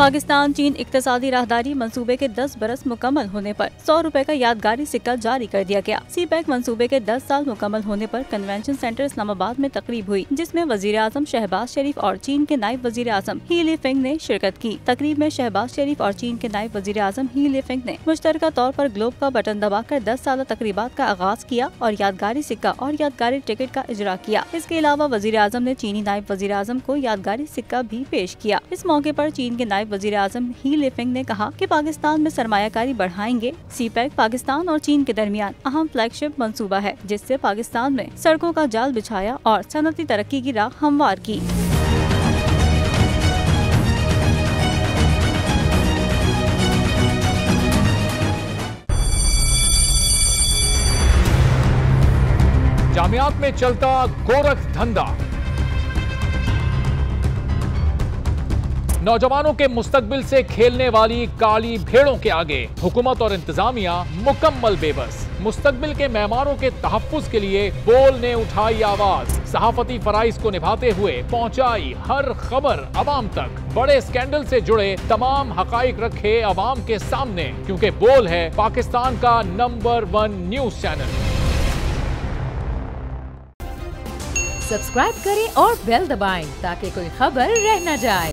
पाकिस्तान चीन इक्तिसादी राहदारी मंसूबे के 10 बरस मुकम्मल होने पर 100 रुपए का यादगारी सिक्का जारी कर दिया गया। सीपैक मंसूबे के 10 साल मुकम्मल होने पर कन्वेंशन सेंटर इस्लामाबाद में तकरीब हुई, जिसमें वजीर आजम शहबाज शरीफ और चीन के नायब वजीर आजम ही लिफेंग ने शिरकत की। तकरीब में शहबाज शरीफ और चीन के नायब वजीर आजम ही लिफेंग ने मुश्तरका तौर पर ग्लोब का बटन दबाकर 10 साल तकरीबात का आगाज किया और यादगारी सिक्का और यादगारी टिकट का इजरा किया। इसके अलावा वजीर आजम ने चीनी नायब वजीर आजम को यादगारी सिक्का भी पेश किया। इस मौके पर चीन के नायब वजीर आजम ही लिफेंग ने कहा कि पाकिस्तान में सरमायाकारी बढ़ाएंगे। सीपैक पाकिस्तान और चीन के दरमियान अहम फ्लैगशिप मंसूबा है, जिससे पाकिस्तान में सड़कों का जाल बिछाया और सनअती तरक्की की राह हमवार की। जामियात में चलता गोरख धंधा, नौजवानों के मुस्तकबिल से खेलने वाली काली भेड़ों के आगे हुकूमत और इंतजामिया मुकम्मल बेबस। मुस्तकबिल के मेहमानों के तहफ्फुज के लिए बोल ने उठाई आवाज, सहाफती फराइज को निभाते हुए पहुंचाई हर खबर अवाम तक। बड़े स्कैंडल से जुड़े तमाम हकाइक रखे अवाम के सामने, क्योंकि बोल है पाकिस्तान का नंबर 1 न्यूज चैनल। सब्सक्राइब करें और बेल दबाएं ताकि कोई खबर रह न जाए।